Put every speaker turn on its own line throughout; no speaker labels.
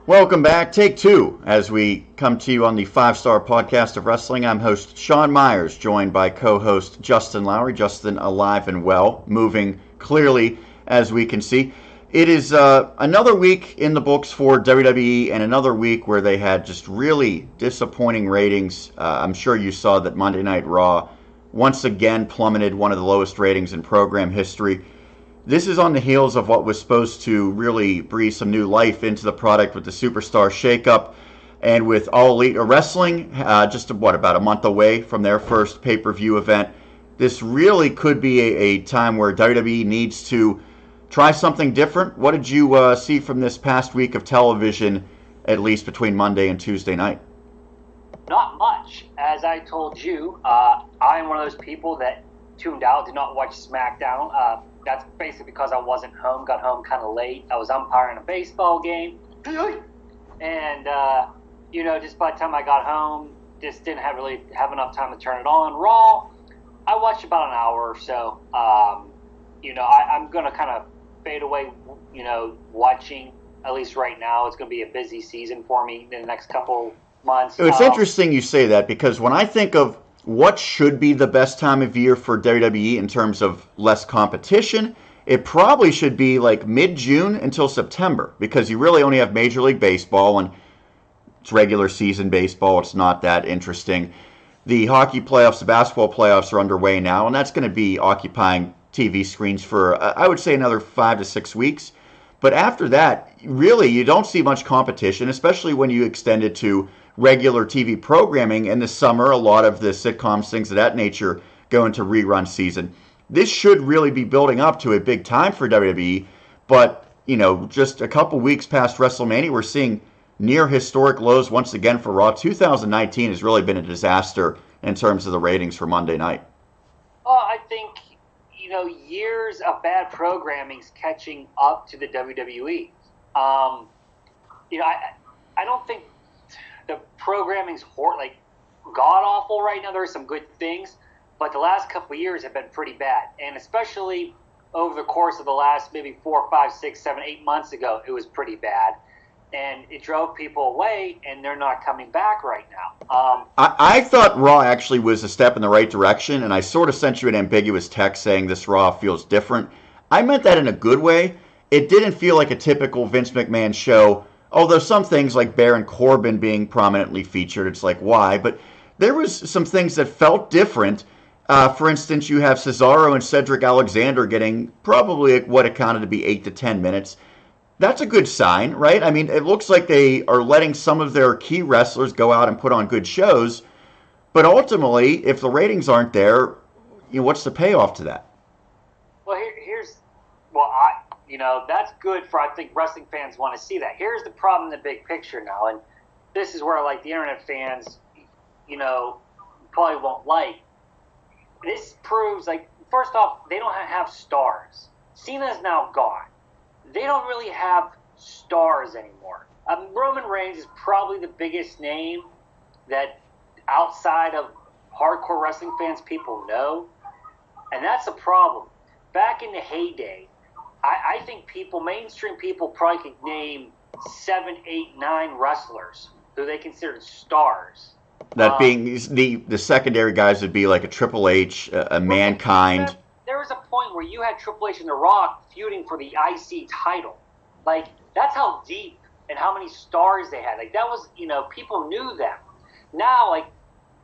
Welcome back. Take two as we come to you on the 5-Star Podcast of Wrestling. I'm host Sean Meyers, joined by co-host Justin Lowery. Justin, alive and well, moving clearly as we can see. It is another week in the books for WWE and another week where they had just really disappointing ratings. I'm sure you saw that Monday Night Raw once again plummeted, one of the lowest ratings in program history. This is on the heels of what was supposed to really breathe some new life into the product with the Superstar shakeup, and with All Elite Wrestling about a month away from their first pay-per-view event. This really could be a time where WWE needs to try something different. What did you see from this past week of television, at least between Monday and Tuesday night?
Not much. As I told you, I'm one of those people that tuned out, did not watch Smackdown. That's basically because I wasn't home, got home kind of late. I was umpiring a baseball game. And, just by the time I got home, just didn't really have enough time to turn it on. Raw, I watched about an hour or so. I'm going to kind of fade away, watching, at least right now. It's going to be a busy season for me in the next couple months.
It's interesting you say that, because when I think of what should be the best time of year for WWE in terms of less competition, it probably should be like mid-June until September, because you really only have Major League Baseball, and it's regular season baseball. It's not that interesting. The hockey playoffs, the basketball playoffs are underway now, and that's going to be occupying TV screens for, I would say, another 5 to 6 weeks. But after that, really, you don't see much competition, especially when you extend it to regular TV programming. In the summer, a lot of the sitcoms, things of that nature, go into rerun season. This should really be building up to a big time for WWE, but, just a couple weeks past WrestleMania, we're seeing near historic lows once again for Raw. 2019 has really been a disaster in terms of the ratings for Monday night.
Well, I think, years of bad programming's catching up to the WWE. I don't think the programming's god-awful right now. There are some good things, but the last couple of years have been pretty bad. And especially over the course of the last maybe 4, 5, 6, 7, 8 months ago, it was pretty bad. And it drove people away, and they're not coming back right now.
I thought Raw actually was a step in the right direction, and I sort of sent you an ambiguous text saying this Raw feels different. I meant that in a good way. It didn't feel like a typical Vince McMahon show, although some things like Baron Corbin being prominently featured, it's like, why? But there was some things that felt different. For instance, you have Cesaro and Cedric Alexander getting probably what accounted to be 8 to 10 minutes. That's a good sign, right? I mean, it looks like they are letting some of their key wrestlers go out and put on good shows. But ultimately, if the ratings aren't there, what's the payoff to that?
Well, that's good for, I think, wrestling fans want to see that. Here's the problem in the big picture now, and this is where, the internet fans, probably won't like. This proves, first off, they don't have stars. Cena's now gone. They don't really have stars anymore. Roman Reigns is probably the biggest name that outside of hardcore wrestling fans people know, and that's a problem. Back in the heyday, I think mainstream people probably could name 7, 8, 9 wrestlers who they considered stars.
That being the secondary guys would be like a Triple H, a Mankind.
There was a point where you had Triple H and The Rock feuding for the IC title. That's how deep and how many stars they had. That was, people knew them. Now,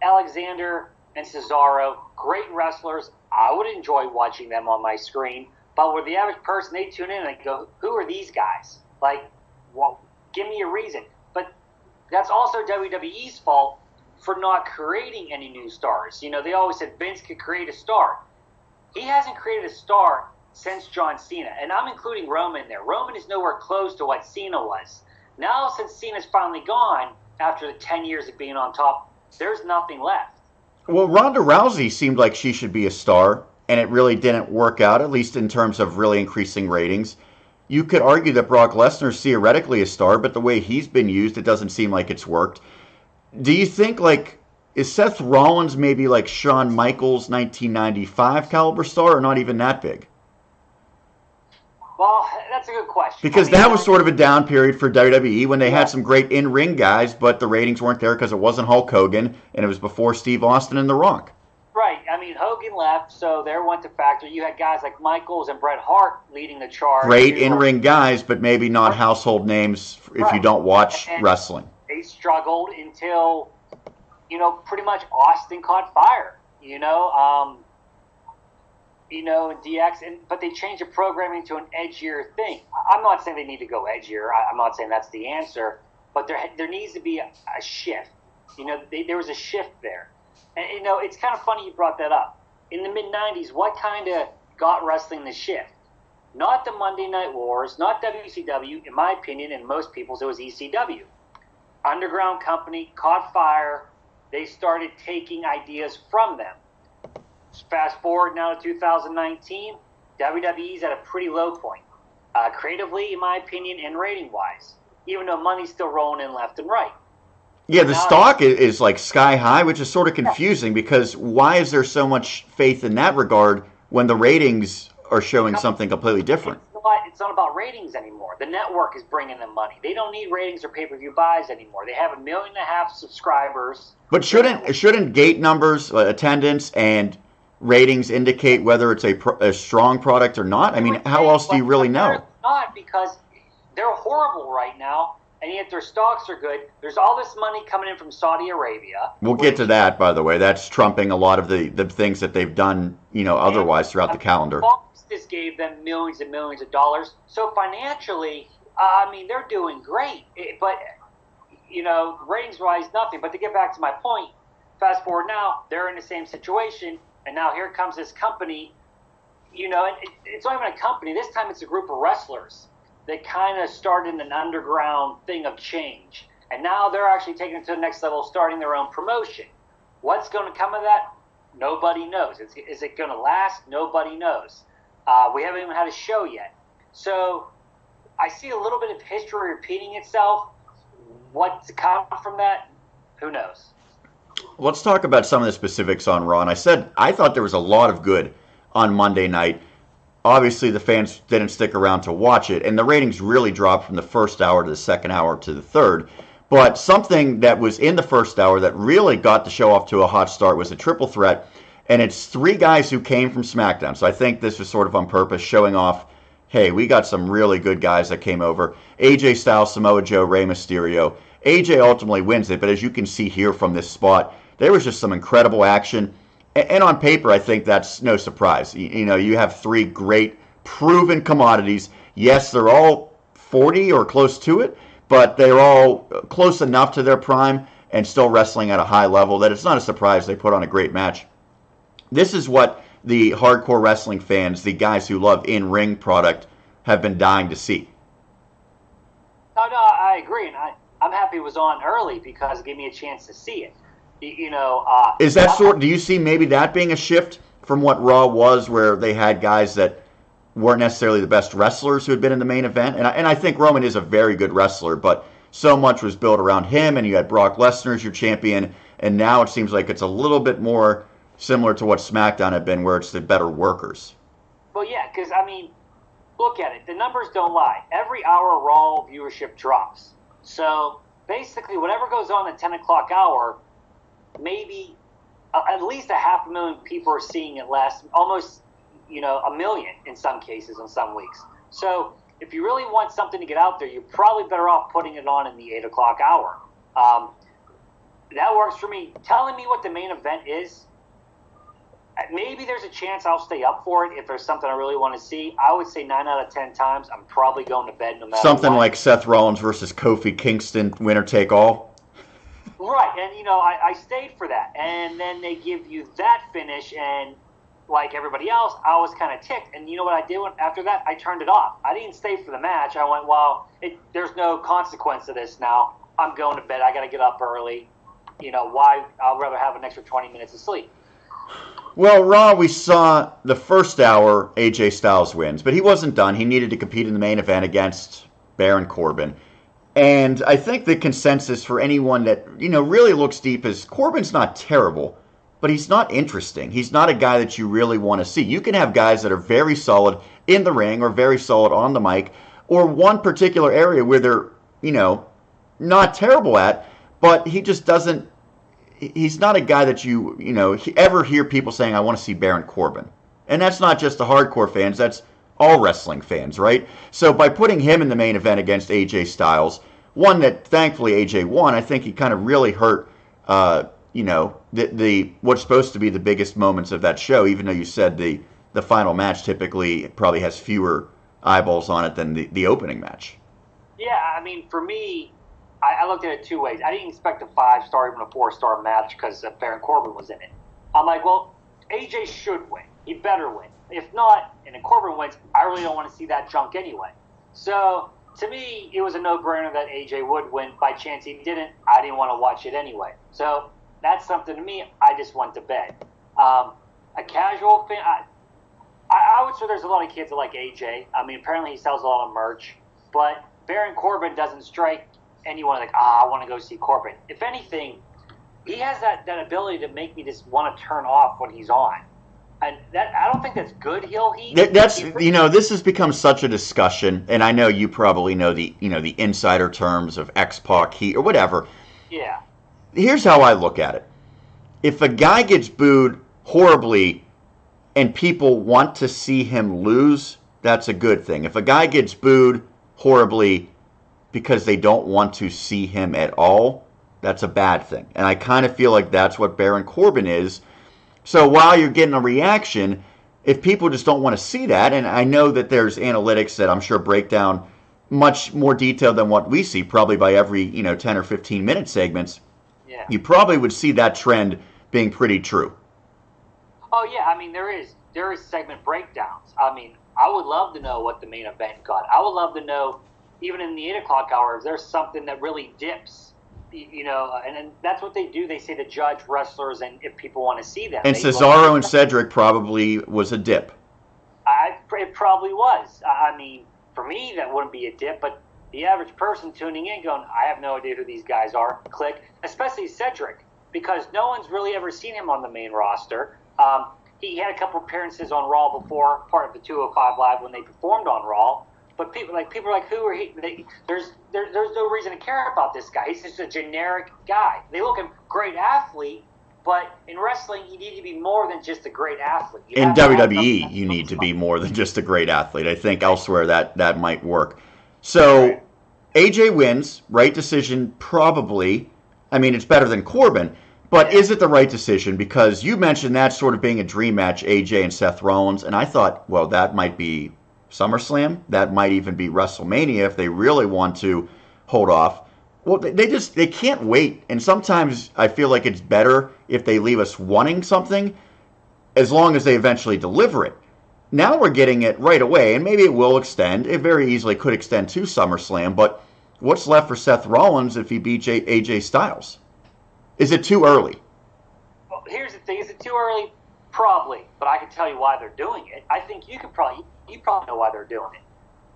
Alexander and Cesaro, great wrestlers. I would enjoy watching them on my screen. But with the average person, they tune in and they go, who are these guys? Give me a reason. But that's also WWE's fault for not creating any new stars. They always said Vince could create a star. He hasn't created a star since John Cena, and I'm including Roman there. Roman is nowhere close to what Cena was. Now, since Cena's finally gone, after the 10 years of being on top, there's nothing left.
Well, Ronda Rousey seemed like she should be a star, and it really didn't work out, at least in terms of really increasing ratings. You could argue that Brock Lesnar's theoretically a star, but the way he's been used, it doesn't seem like it's worked. Do you think, is Seth Rollins maybe like Shawn Michaels' 1995 caliber star, or not even that big?
Well, that's a good question.
Because that was sort of a down period for WWE when they had some great in-ring guys, but the ratings weren't there because it wasn't Hulk Hogan, and it was before Steve Austin and The Rock.
Right. I mean, Hogan left, so there went the factor. You had guys like Michaels and Bret Hart leading the charge.
Great in-ring guys, but maybe not household names if you don't watch wrestling.
They struggled until, pretty much Austin caught fire, and DX, but they changed the programming to an edgier thing. I'm not saying they need to go edgier. I'm not saying that's the answer, but there needs to be a shift. There was a shift there. And, it's kind of funny you brought that up. In the mid-'90s, what kind of got wrestling the shift? Not the Monday Night Wars, not WCW. In my opinion, and most people's, it was ECW. Underground company, caught fire. They started taking ideas from them. Fast forward now to 2019, WWE's at a pretty low point. Creatively, in my opinion, and rating-wise. Even though money's still rolling in left and right.
Yeah, the stock is like sky high, which is sort of confusing because why is there so much faith in that regard when the ratings are showing something completely different?
It's not about ratings anymore. The network is bringing them money. They don't need ratings or pay-per-view buys anymore. They have 1.5 million subscribers.
But shouldn't gate numbers, attendance, and ratings indicate whether it's a strong product or not? I mean, how else do you really know?
Not because they're horrible right now. And yet their stocks are good. There's all this money coming in from Saudi Arabia.
We'll get to that, by the way. That's trumping a lot of the things that they've done, otherwise throughout the calendar.
Fox just gave them millions and millions of dollars. So financially, they're doing great. But, ratings-wise, nothing. But to get back to my point, fast forward now, they're in the same situation. And now here comes this company. It's not even a company. This time it's a group of wrestlers. They kind of started an underground thing of change. And now they're actually taking it to the next level, starting their own promotion. What's going to come of that? Nobody knows. Is it going to last? Nobody knows. We haven't even had a show yet. So I see a little bit of history repeating itself. What to come from that? Who knows?
Let's talk about some of the specifics on Raw. And I thought there was a lot of good on Monday night. Obviously, the fans didn't stick around to watch it, and the ratings really dropped from the first hour to the second hour to the third. But something that was in the first hour that really got the show off to a hot start was a triple threat, and it's 3 guys who came from Smackdown. So I think this was sort of on purpose, showing off, hey, we got some really good guys that came over. AJ Styles, Samoa Joe, Rey Mysterio. AJ ultimately wins it, but as you can see here from this spot, there was just some incredible action. And on paper, I think that's no surprise. You have 3 great, proven commodities. Yes, they're all 40 or close to it, but they're all close enough to their prime and still wrestling at a high level that it's not a surprise they put on a great match. This is what the hardcore wrestling fans, the guys who love in-ring product, have been dying to see.
No, I agree, and I'm happy it was on early because it gave me a chance to see it.
Is that do you see maybe that being a shift from what Raw was, where they had guys that weren't necessarily the best wrestlers who had been in the main event? And I think Roman is a very good wrestler, but so much was built around him, and you had Brock Lesnar as your champion, and now it seems like it's a little bit more similar to what SmackDown had been, where it's the better workers.
Well, yeah, because, look at it. The numbers don't lie. Every hour Raw viewership drops. So, basically, whatever goes on at 10 o'clock hour, maybe at least 500,000 people are seeing it last, almost, 1 million in some cases on some weeks. So if you really want something to get out there, you're probably better off putting it on in the 8 o'clock hour. That works for me. Telling me what the main event is, maybe there's a chance I'll stay up for it if there's something I really want to see. I would say 9 out of 10 times I'm probably going to bed no matter
something
what.
Like Seth Rollins versus Kofi Kingston, winner take all.
Right, and I stayed for that, and then they give you that finish, and like everybody else, I was kind of ticked, and you know what I did after that? I turned it off. I didn't stay for the match. I went, well, there's no consequence to this now. I'm going to bed. I got to get up early. Why? I'd rather have an extra 20 minutes of sleep.
Well, Raw, we saw the first hour, AJ Styles wins, but he wasn't done. He needed to compete in the main event against Baron Corbin. And I think the consensus for anyone that, really looks deep is Corbin's not terrible, but he's not interesting. He's not a guy that you really want to see. You can have guys that are very solid in the ring or very solid on the mic, or one particular area where they're, not terrible at, but he just doesn't. He's not a guy that you ever hear people saying, "I want to see Baron Corbin," and that's not just the hardcore fans. That's all wrestling fans, right? So by putting him in the main event against AJ Styles, one that thankfully AJ won, I think he kind of really hurt, the what's supposed to be the biggest moments of that show. Even though you said the final match typically probably has fewer eyeballs on it than the opening match.
Yeah, I mean, for me, I looked at it two ways. I didn't expect a 5-star, even a 4-star match because Baron Corbin was in it. I'm like, well, AJ should win. He better win. If not, and if Corbin wins, I really don't want to see that junk anyway. So, to me, it was a no-brainer that AJ would win. By chance he didn't, I didn't want to watch it anyway. So, that's something to me, I just went to bed. A casual fan, I would say there's a lot of kids that like AJ. I mean, apparently he sells a lot of merch. But Baron Corbin doesn't strike anyone like, I want to go see Corbin. If anything, he has that ability to make me just want to turn off when he's on. And that I don't think that's good heel heat.
This has become such a discussion, and I know you probably know the insider terms of X-Pac heat or whatever.
Yeah.
Here's how I look at it. If a guy gets booed horribly and people want to see him lose, that's a good thing. If a guy gets booed horribly because they don't want to see him at all, that's a bad thing. And I kind of feel like that's what Baron Corbin is. So while you're getting a reaction, if people just don't want to see that, and I know that there's analytics that I'm sure break down much more detailed than what we see, probably by every 10 or 15 minute segments, you probably would see that trend being pretty true.
Oh yeah, I mean there is segment breakdowns. I mean, I would love to know what the main event got. I would love to know, even in the 8 o'clock hour, if there's something that really dips, and that's what they do. They say to judge wrestlers and if people want to see them.
And Cesaro and Cedric probably was a dip.
It probably was. I mean, for me, that wouldn't be a dip, but the average person tuning in going, I have no idea who these guys are, click, especially Cedric, because no one's really ever seen him on the main roster. He had a couple appearances on Raw before, part of the 205 Live when they performed on Raw. But people are like, who are he? There's no reason to care about this guy. He's just a generic guy. They look at him, great athlete, but in wrestling, you need to be more than just a great athlete.
In WWE, you need to be more than just a great athlete. I think elsewhere that might work. So AJ wins, right decision, probably. I mean, it's better than Corbin. But is it the right decision? Because you mentioned that sort of being a dream match, AJ and Seth Rollins, and I thought, well, that might be SummerSlam. That might even be WrestleMania if they really want to hold off. Well, they can't wait. And sometimes I feel like it's better if they leave us wanting something as long as they eventually deliver it. Now we're getting it right away, and maybe it will extend. It very easily could extend to SummerSlam, but what's left for Seth Rollins if he beats AJ Styles? Is it too early?
Well, here's the thing. Is it too early? Probably. But I can tell you why they're doing it. I think you probably know why they're doing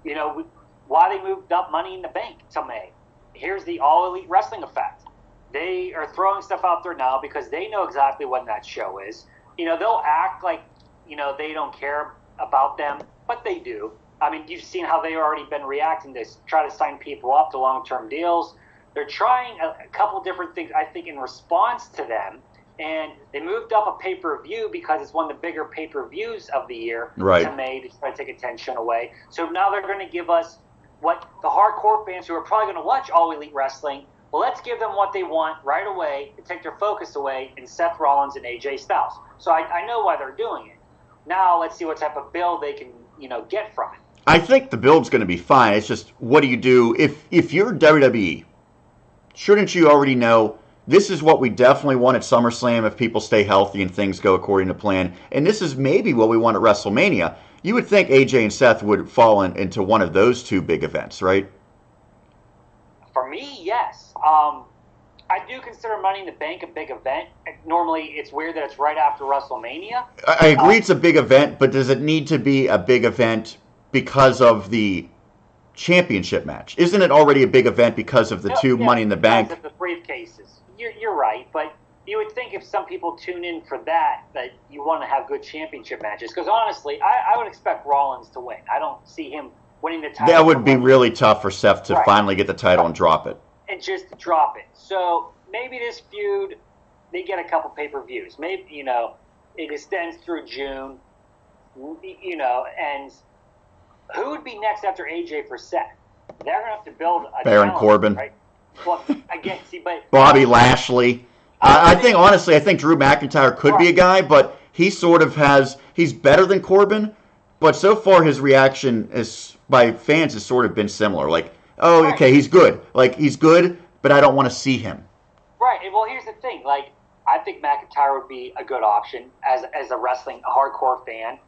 it. Why they moved up Money in the Bank to May. Here's the All Elite Wrestling effect. They are throwing stuff out there now because they know exactly when that show is. They'll act like, they don't care about them, but they do. I mean, you've seen how they've already been reacting to try to sign people up to long-term deals. They're trying a couple different things, I think, in response to them. And they moved up a pay-per-view because it's one of the bigger pay-per-views of the year to May to try to take attention away. So now they're going to give us what the hardcore fans who are probably going to watch All Elite Wrestling, well, let's give them what they want right away to take their focus away in Seth Rollins and AJ Styles. So I know why they're doing it. Now let's see what type of build they can get from it.
I think the build's going to be fine. It's just, what do you do if you're WWE? Shouldn't you already know this is what we definitely want at SummerSlam if people stay healthy and things go according to plan, and this is maybe what we want at WrestleMania? You would think AJ and Seth would fall into one of those two big events, right?
For me, yes. I do consider Money in the Bank a big event. Normally, it's weird that it's right after WrestleMania.
I agree it's a big event, but does it need to be a big event because of the championship match? Isn't it already a big event because of the two Money in the Bank?
Because of the briefcases. You're right, but you would think if some people tune in for that you want to have good championship matches. Because honestly, I would expect Rollins to win. I don't see him winning the title.
That would be really tough for Seth to finally get the title and drop it.
And just drop it. So maybe this feud, they get a couple pay-per-views. Maybe, it extends through June, and who would be next after AJ for Seth? They're going to have to build a
Baron
talent,
Corbin.
Right? Well, again, but
Bobby Lashley. I think Drew McIntyre could be a guy, but he's better than Corbin, but so far his reaction by fans has sort of been similar. Like, oh, okay, he's good. Like, he's good, but I don't want to see him. Right,
and well, here's the thing. Like, I think McIntyre would be a good option as a hardcore fan.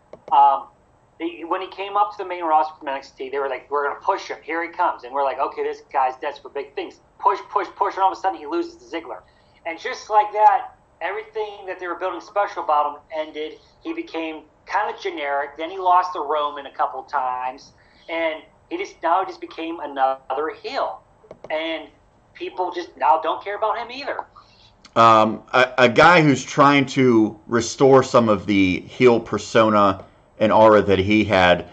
When he came up to the main roster from NXT, they were like, we're going to push him. Here he comes. And we're like, okay, this guy's desperate for big things. Push, and all of a sudden he loses to Ziggler. And just like that, everything that they were building special about him ended. He became kind of generic. Then he lost to Roman a couple times. And he just became another heel. And people just now don't care about him either.
A guy who's trying to restore some of the heel persona and aura that he had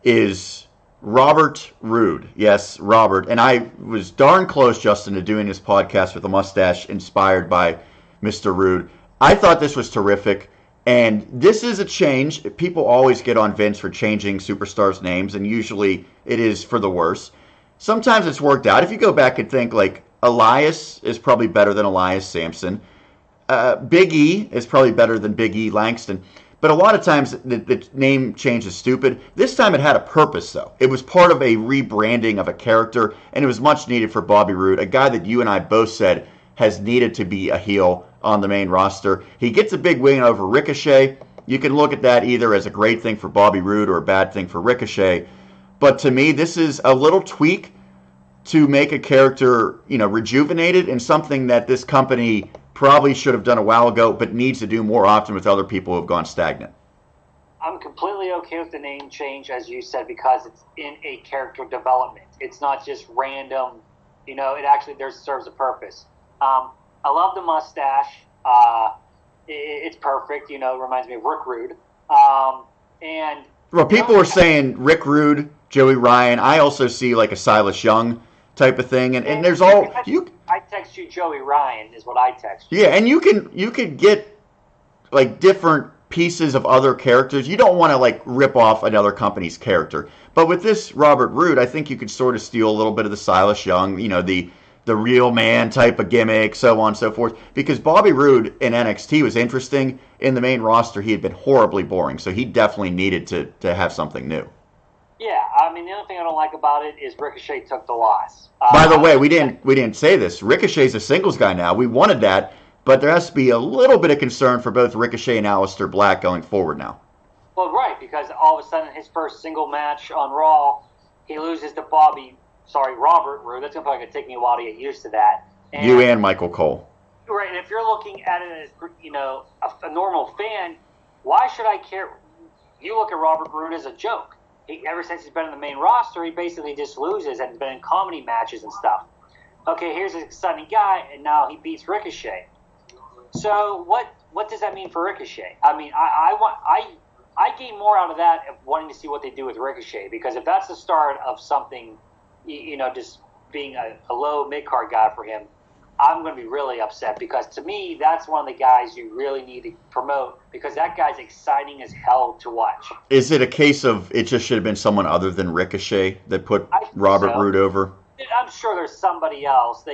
is Robert Roode. Yes, Robert. And I was darn close, Justin, to doing this podcast with a mustache inspired by Mr. Roode. I thought this was terrific. And this is a change. People always get on Vince for changing superstars' names, and usually it is for the worse. Sometimes it's worked out. If you go back and think, like, Elias is probably better than Elias Sampson. Big E is probably better than Big E Langston. But a lot of times the name change is stupid. This time it had a purpose, though. It was part of a rebranding of a character, and it was much needed for Bobby Roode, a guy that you and I both said has needed to be a heel on the main roster. He gets a big win over Ricochet. You can look at that either as a great thing for Bobby Roode or a bad thing for Ricochet. But to me, this is a little tweak to make a character, rejuvenated, and something that this company probably should have done a while ago, but needs to do more often with other people who have gone stagnant.
I'm completely okay with the name change, as you said, because it's in a character development. It's not just random. It actually serves a purpose. I love the mustache. It's perfect. It reminds me of Rick Rude.
People were saying Rick Rude, Joey Ryan. I also see like a Silas Young type of thing, and there's all you.
I text you Joey Ryan is what I text you.
Yeah, and you could get like different pieces of other characters. You don't want to like rip off another company's character, but with this Robert Roode, I think you could sort of steal a little bit of the Silas Young, the real man type of gimmick, so on and so forth. Because Bobby Roode in NXT was interesting. In the main roster, he had been horribly boring, so he definitely needed to have something new.
Yeah, the only thing I don't like about it is Ricochet took the loss.
By the way, we didn't say this. Ricochet's a singles guy now. We wanted that, but there has to be a little bit of concern for both Ricochet and Aleister Black going forward now.
Well, right, because all of a sudden his first single match on Raw, he loses to Robert Roode. That's probably going to take me a while to get used to that.
You and Michael Cole.
Right, and if you're looking at it as a normal fan, why should I care? You look at Robert Roode as a joke. Ever since he's been in the main roster, he basically just loses and has been in comedy matches and stuff. Okay, here's an exciting guy, and now he beats Ricochet. So what does that mean for Ricochet? I gain more out of that of wanting to see what they do with Ricochet, because if that's the start of something, just being a low mid-card guy for him, I'm going to be really upset, because to me, that's one of the guys you really need to promote, because that guy's exciting as hell to watch.
Is it a case of it just should have been someone other than Ricochet that put Robert Roode over?
I'm sure there's somebody else.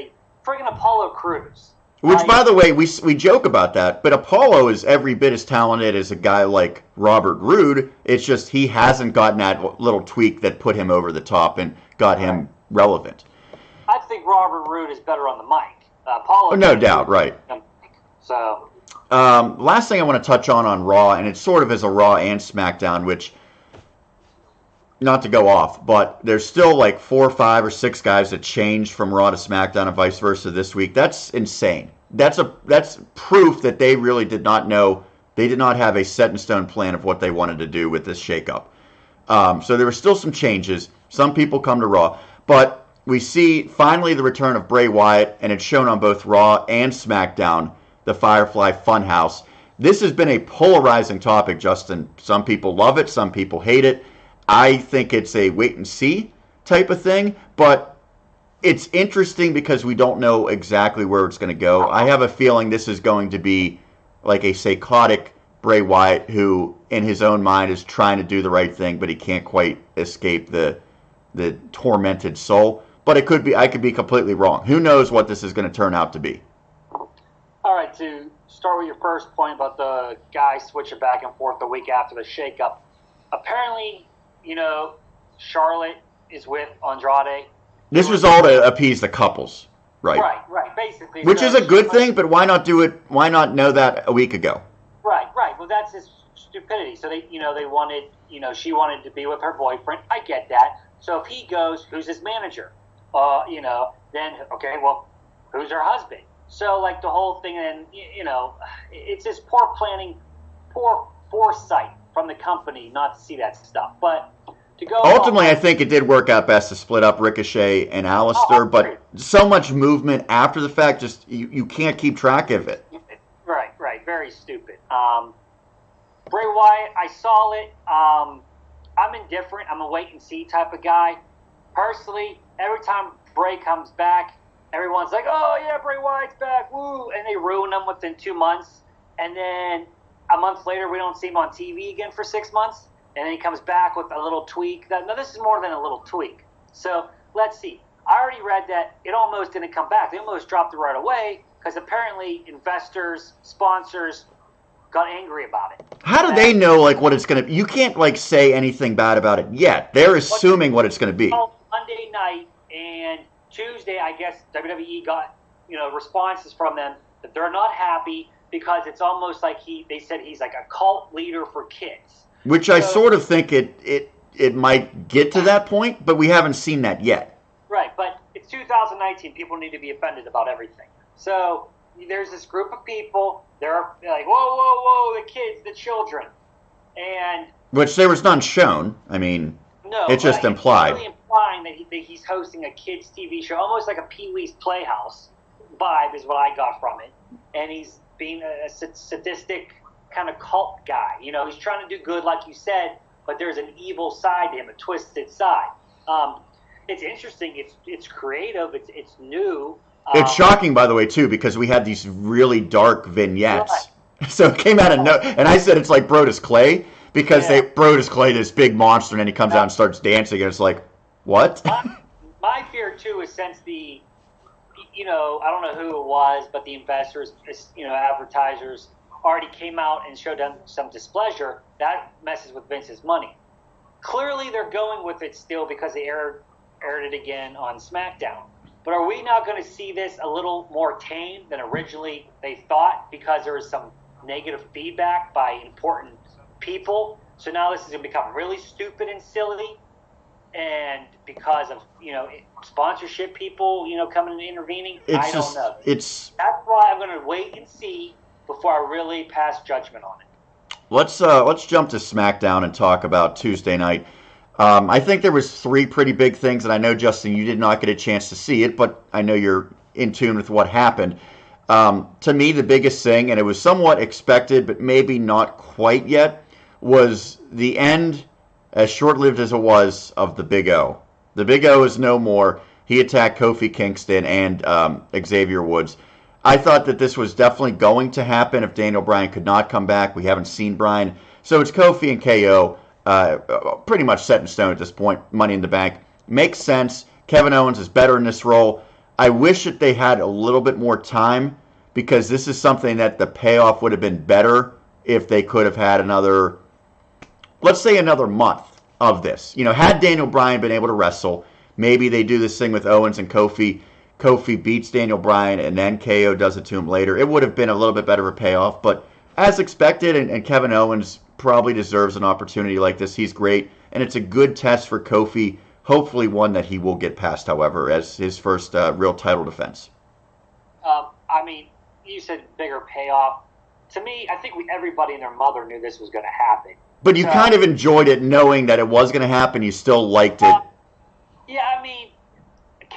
Friggin' Apollo Crews.
Which, by the way, we joke about that, but Apollo is every bit as talented as a guy like Robert Roode. It's just he hasn't gotten that little tweak that put him over the top and got him relevant.
I think Robert Roode is better on the mic. Apollo.
No doubt, right.
So.
Last thing I want to touch on Raw, and it's sort of as a Raw and SmackDown, which, not to go off, but there's still like 4 or 5 or 6 guys that changed from Raw to SmackDown and vice versa this week. That's insane. That's proof that they really did not know. They did not have a set in stone plan of what they wanted to do with this shakeup. So there were still some changes. Some people come to Raw, but we see finally the return of Bray Wyatt, and it's shown on both Raw and SmackDown the Firefly Funhouse. This has been a polarizing topic, Justin. Some people love it, some people hate it. I think it's a wait and see type of thing, but it's interesting because we don't know exactly where it's going to go. I have a feeling this is going to be like a psychotic Bray Wyatt who, in his own mind, is trying to do the right thing, but he can't quite escape the tormented soul. But it could be, I could be completely wrong. Who knows what this is going to turn out to be?
All right, to start with your first point about the guys switching back and forth the week after the shakeup. Apparently, Charlotte is with Andrade.
This was all to appease the couples, right?
Right, basically.
Which is a good thing, but why not do it? Why not know that a week ago?
Right. Well, that's his stupidity. So they wanted, she wanted to be with her boyfriend. I get that. So if he goes, who's his manager? Then, okay, well, who's her husband? So, like, the whole thing, and, it's just poor planning, poor foresight from the company not to see that stuff. But to go...
Ultimately, I think it did work out best to split up Ricochet and Alistair, but so much movement after the fact, just you can't keep track of it.
Right. Very stupid. Bray Wyatt, I saw it. I'm indifferent. I'm a wait-and-see type of guy. Personally, every time Bray comes back, everyone's like, oh, yeah, Bray Wyatt's back, woo, and they ruin him within 2 months. And then a month later, we don't see him on TV again for 6 months. And then he comes back with a little tweak. Now, this is more than a little tweak. So, let's see. I already read that it almost didn't come back. They almost dropped it right away because apparently investors, sponsors got angry about it.
How do they know, like, what it's going to be? You can't, like, say anything bad about it yet. They're assuming what it's going to be.
Monday night and Tuesday, I guess WWE got, responses from them that they're not happy because it's almost like they said he's like a cult leader for kids.
Which I sort of think it might get to that point, but we haven't seen that yet.
Right, but it's 2019. People need to be offended about everything. So there's this group of people. They're like, whoa, the kids, the children. And
which there was none shown. I mean,
no,
it's just implied.
It's really implying that he's hosting a kids' TV show, almost like a Pee-wee's Playhouse vibe is what I got from it. And he's being a sadistic kind of cult guy. He's trying to do good, like you said, but there's an evil side to him, a twisted side. It's interesting. It's creative. It's new.
It's shocking, by the way, too, because we had these really dark vignettes. Right. So it came out of and I said it's like Brodus Clay, because Brodus Clay, this big monster, and then he comes out and starts dancing, and it's like, what?
My fear, too, is since the, I don't know who it was, but the investors, advertisers, already came out and showed them some displeasure, that messes with Vince's money. Clearly, they're going with it still because they aired it again on Smackdown. But are we now going to see this a little more tame than originally they thought because there was some negative feedback by important people? So now this is going to become really stupid and silly, and because of sponsorship people coming and intervening. I don't know. That's why I'm going to wait and see before I really pass judgment on it.
Let's jump to SmackDown and talk about Tuesday night. I think there was 3 pretty big things, and I know, Justin, you did not get a chance to see it, but I know you're in tune with what happened. To me, the biggest thing, and it was somewhat expected, but maybe not quite yet, was the end, as short-lived as it was, of the Big O. The Big O is no more. He attacked Kofi Kingston and Xavier Woods. I thought that this was definitely going to happen if Daniel Bryan could not come back. We haven't seen Bryan. So it's Kofi and KO. Pretty much set in stone at this point. Money in the Bank. Makes sense. Kevin Owens is better in this role. I wish that they had a little bit more time, because this is something that the payoff would have been better if they could have had another, let's say another month of this. Had Daniel Bryan been able to wrestle, maybe they do this thing with Owens and Kofi. Kofi beats Daniel Bryan and then KO does it to him later. It would have been a little bit better of a payoff, but as expected, and Kevin Owens probably deserves an opportunity like this. He's great, and it's a good test for Kofi, hopefully one that he will get past, however, as his first real title defense.
You said bigger payoff. To me, I think everybody and their mother knew this was going to happen.
But you kind of enjoyed it knowing that it was going to happen. You still liked it.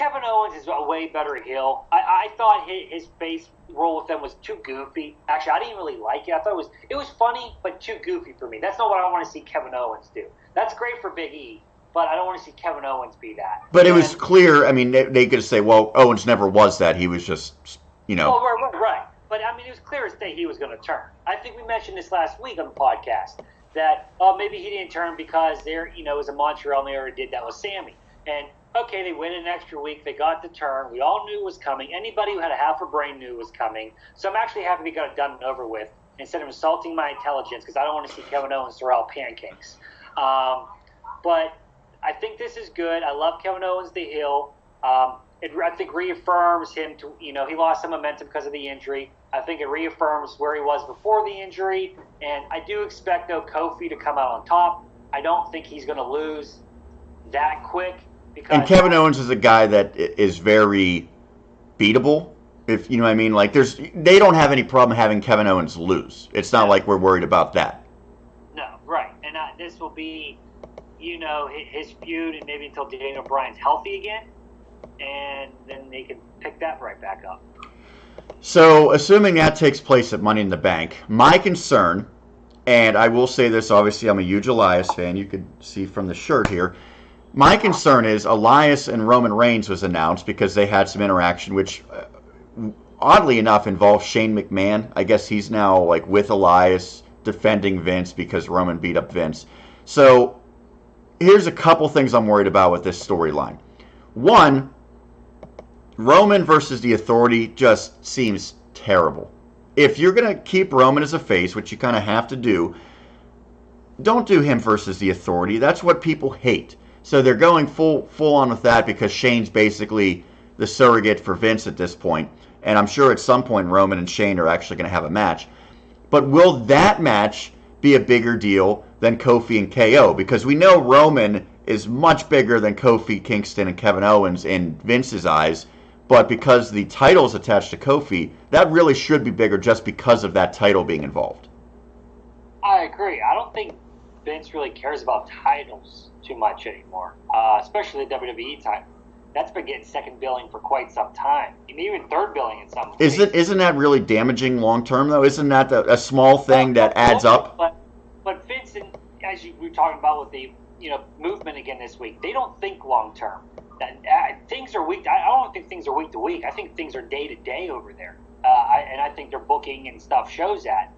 Kevin Owens is a way better heel. I thought his face role with them was too goofy. Actually, I didn't really like it. I thought it was funny, but too goofy for me. That's not what I want to see Kevin Owens do. That's great for Big E, but I don't want to see Kevin Owens be that.
But it was clear. I mean, they could say, well, Owens never was that. He was just,
Oh, right. But, I mean, it was clear as day he was going to turn. I think we mentioned this last week on the podcast that, maybe he didn't turn because it was a Montreal and they already did that with Sammy. And, okay, they went an extra week. They got the turn. We all knew it was coming. Anybody who had a half a brain knew it was coming. So I'm actually happy we got it done and over with instead of insulting my intelligence because I don't want to see Kevin Owens throw out pancakes. But I think this is good. I love Kevin Owens, the heel. I think reaffirms him to, he lost some momentum because of the injury. I think it reaffirms where he was before the injury. And I do expect, though, Kofi to come out on top. I don't think he's going to lose that quick.
And Kevin Owens is a guy that is very beatable, if you know what I mean. Like, they don't have any problem having Kevin Owens lose. It's not like we're worried about that.
No, right. And this will be, his feud, and maybe until Daniel Bryan's healthy again, and then they can pick that right back up.
So, assuming that takes place at Money in the Bank, my concern, and I will say this, obviously I'm a huge Elias fan, you could see from the shirt here. My concern is Elias and Roman Reigns was announced because they had some interaction, which oddly enough involves Shane McMahon. I guess he's now like with Elias defending Vince because Roman beat up Vince. So here's a couple things I'm worried about with this storyline. One, Roman versus the Authority just seems terrible. If you're going to keep Roman as a face, which you kind of have to do, don't do him versus the Authority. That's what people hate. So they're going full on with that because Shane's basically the surrogate for Vince at this point. And I'm sure at some point Roman and Shane are actually going to have a match. But will that match be a bigger deal than Kofi and KO? Because we know Roman is much bigger than Kofi, Kingston, and Kevin Owens in Vince's eyes. But because the title's attached to Kofi, that really should be bigger just because of that title being involved.
I agree. I don't think Vince really cares about titles too much anymore, especially the WWE title. That's been getting second billing for quite some time, even third billing in some cases.
Isn't that really damaging long term though? Isn't that a small thing that adds up?
But Vince, and as we were talking about with the movement again this week, they don't think long term. Things are week. I don't think things are week to week. I think things are day to day over there, and I think their booking and stuff shows that.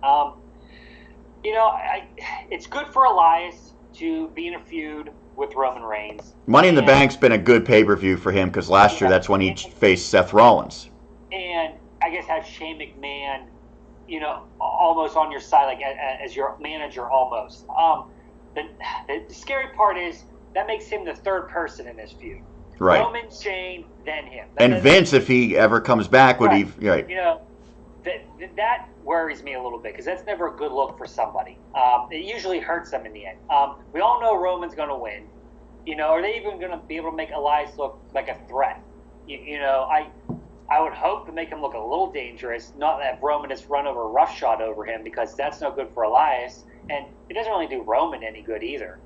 It's good for Elias to be in a feud with Roman Reigns.
Money in the Bank's been a good pay-per-view for him because last year that's when he faced Seth Rollins.
And I guess have Shane McMahon, almost on your side, like as your manager almost. The scary part is that makes him the third person in this feud.
Right.
Roman, Shane, then him.
And Vince, if he ever comes back, would he? Right.
That worries me a little bit because that's never a good look for somebody. It usually hurts them in the end. We all know Roman's going to win. Are they even going to be able to make Elias look like a threat? I would hope to make him look a little dangerous, not that Roman has run over roughshod over him because that's no good for Elias, and it doesn't really do Roman any good either.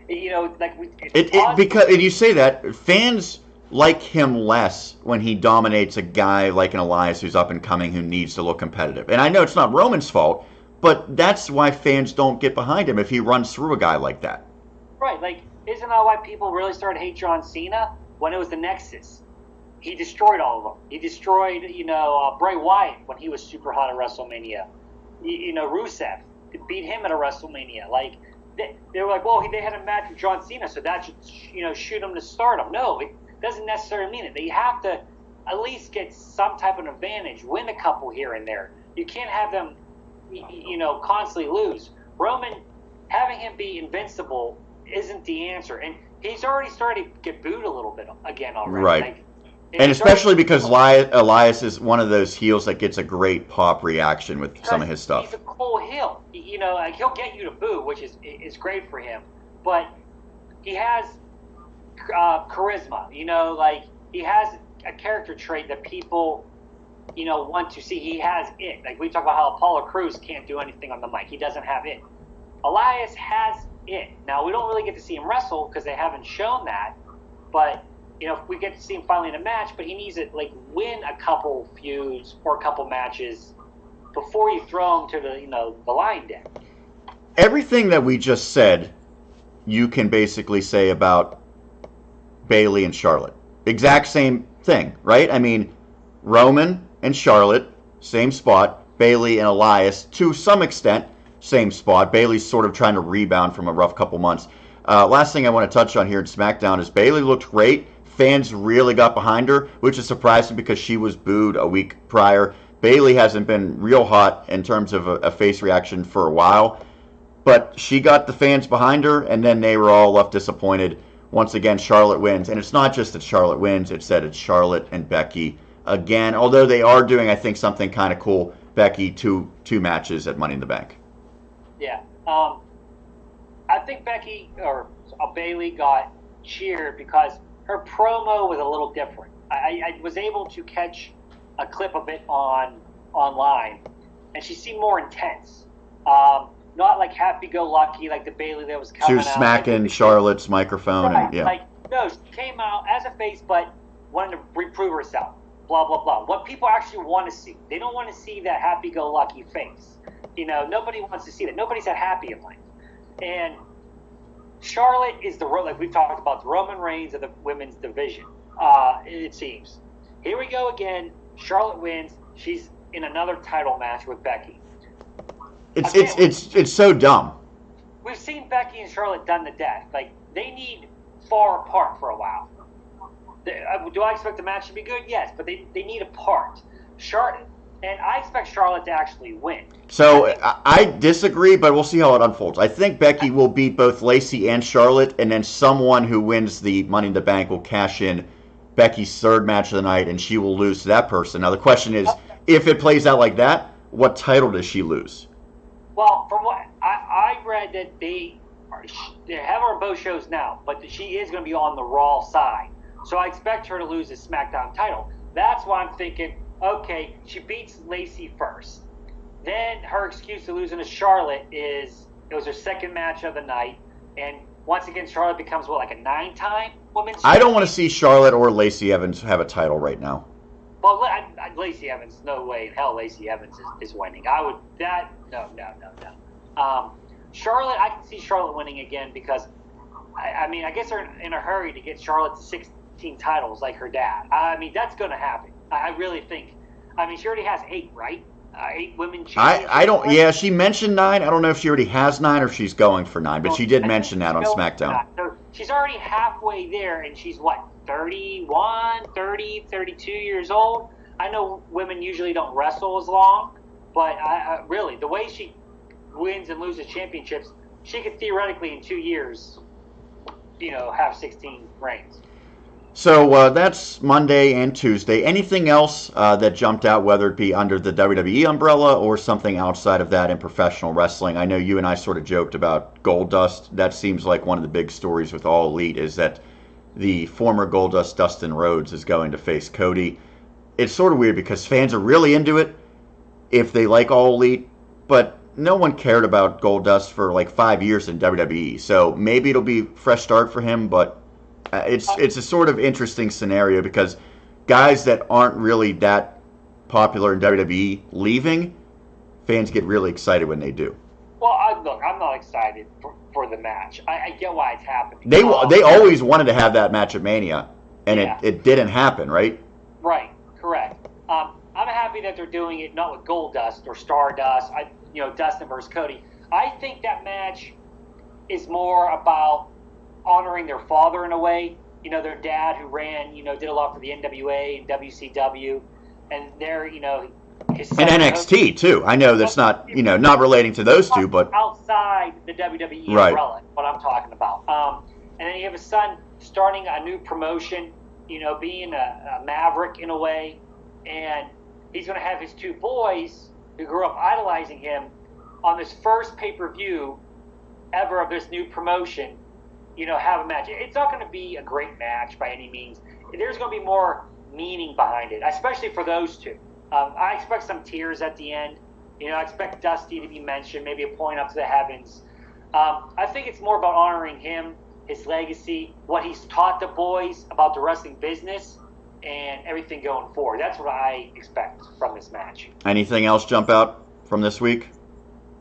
Because and you say that fans like him less when he dominates a guy like an Elias who's up and coming who needs to look competitive. And I know it's not Roman's fault, but that's why fans don't get behind him if he runs through a guy like that.
Right, isn't that why people really started to hate John Cena? When it was the Nexus. He destroyed all of them. He destroyed, Bray Wyatt when he was super hot at WrestleMania. Rusev beat him at a WrestleMania. They were like, well, they had a match with John Cena, so that should, shoot him to stardom. No, it doesn't necessarily mean it. They have to at least get some type of advantage, win a couple here and there. You can't have them, constantly lose. Roman, having him be invincible isn't the answer. And he's already started to get booed a little bit again already.
Right. And especially because Elias is one of those heels that gets a great pop reaction with some of his stuff.
He's a cool heel. He'll get you to boo, which is great for him. But he has charisma. He has a character trait that people, want to see. He has it. We talk about how Apollo Crews can't do anything on the mic. He doesn't have it. Elias has it. Now, we don't really get to see him wrestle because they haven't shown that. But if we get to see him finally in a match, but he needs to win a couple feuds or a couple matches before you throw him to the line den.
Everything that we just said, you can basically say about Bayley and Charlotte. Exact same thing, right? I mean, Roman and Charlotte, same spot. Bayley and Elias, to some extent, same spot. Bayley's sort of trying to rebound from a rough couple months. Last thing I want to touch on here in SmackDown is Bayley looked great. Fans really got behind her, which is surprising because she was booed a week prior. Bayley hasn't been real hot in terms of a face reaction for a while, but she got the fans behind her, and then they were all left disappointed. Once again, Charlotte wins, and it's not just that Charlotte wins, it's that it's Charlotte and Becky again, although they are doing, I think, something kind of cool. Becky, two matches at Money in the Bank.
Yeah. I think Bayley got cheered because her promo was a little different. I was able to catch a clip of it online, and she seemed more intense. Not like happy-go-lucky like the Bayley that was coming out.
She was smacking Charlotte's microphone.
Right.
And, yeah.
No, she came out as a face, but wanted to reprove herself. Blah, blah, blah. What people actually want to see. They don't want to see that happy-go-lucky face. Nobody wants to see that. Nobody's that happy in life. And Charlotte is like we've talked about, the Roman Reigns of the women's division, it seems. Here we go again. Charlotte wins. She's in another title match with Becky.
It's so dumb.
We've seen Becky and Charlotte done to death. They need far apart for a while. Do I expect the match to be good? Yes, but they need apart. Charlotte, and I expect Charlotte to actually win.
So I disagree, but we'll see how it unfolds. I think Becky will beat both Lacey and Charlotte, and then someone who wins the Money in the Bank will cash in Becky's third match of the night, and she will lose to that person. Now the question is, if it plays out like that, what title does she lose?
Well, from what I read, that they have her on both shows now, but she is going to be on the Raw side. So I expect her to lose the SmackDown title. That's why I'm thinking, okay, she beats Lacey first. Then her excuse to losing to Charlotte is it was her second match of the night. And once again, Charlotte becomes, like a 9-time women's champion?
I don't want to see Charlotte or Lacey Evans have a title right now.
Well, Lacey Evans, no way in hell Lacey Evans is winning. No. Charlotte, I can see Charlotte winning again because, I guess they're in a hurry to get Charlotte to 16 titles like her dad. That's going to happen. I really think. She already has 8, right? 8 women champions.
I don't. Yeah, she mentioned 9. I don't know if she already has 9 or if she's going for 9, but she did mention that on SmackDown.
So she's already halfway there, and she's what, 31, 30, 32 years old? I know women usually don't wrestle as long, but really, the way she wins and loses championships, she could theoretically in 2 years, have 16 reigns.
So that's Monday and Tuesday. Anything else that jumped out, whether it be under the WWE umbrella or something outside of that in professional wrestling? I know you and I sort of joked about Goldust. That seems like one of the big stories with All Elite is that the former Goldust Dustin Rhodes is going to face Cody. It's sort of weird because fans are really into it if they like All Elite, but no one cared about Goldust for like 5 years in WWE. So maybe it'll be a fresh start for him, but it's a sort of interesting scenario because guys that aren't really that popular in WWE leaving, fans get really excited when they do.
Well, I'm not excited for the match. I get why it's happening.
They always wanted to have that match at Mania, and it didn't happen, right?
Right, correct. I'm happy that they're doing it not with Goldust or Stardust. Dustin versus Cody. I think that match is more about honoring their father in a way. Their dad who ran, did a lot for the NWA and WCW, and they're, his son,
and NXT too. I know that's not, not relating to those two, but
outside the WWE umbrella, what I'm talking about. And then you have his son starting a new promotion, being a maverick in a way, and he's going to have his 2 boys who grew up idolizing him on this first pay-per-view ever of this new promotion, have a match. It's not going to be a great match by any means. There's going to be more meaning behind it, especially for those 2. I expect some tears at the end. I expect Dusty to be mentioned, maybe a point up to the heavens. I think it's more about honoring him his legacy, what he's taught the boys about the wrestling business, and everything going forward. That's what I expect from this match.
Anything else jump out from this week?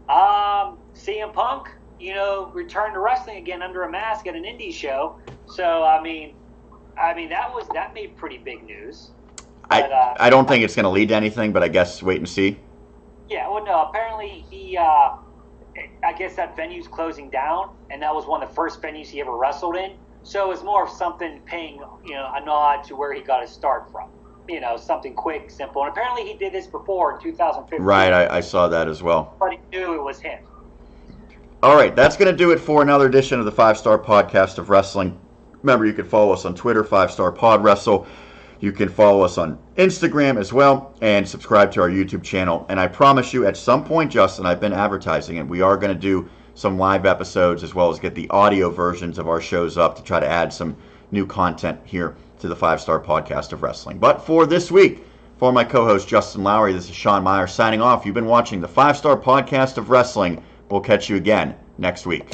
CM Punk, returned to wrestling again under a mask at an indie show. So I mean that made pretty big news. But,
I don't think it's going to lead to anything, but I guess wait and see.
Yeah, well, no. Apparently he, I guess that venue's closing down, and that was one of the first venues he ever wrestled in. So it's more of something paying, a nod to where he got his start from. Something quick, simple. And apparently he did this before in 2015.
Right, I saw that as well.
But he knew it was him.
All right, that's going to do it for another edition of the 5-Star Podcast of Wrestling. Remember, you can follow us on Twitter, 5-Star Pod Wrestle. You can follow us on Instagram as well, and subscribe to our YouTube channel. And I promise you, at some point, Justin, I've been advertising it, we are going to do some live episodes as well as get the audio versions of our shows up to try to add some new content here to the 5-Star Podcast of Wrestling. But for this week, for my co-host Justin Lowery, this is Sean Meyers signing off. You've been watching the 5-Star Podcast of Wrestling. We'll catch you again next week.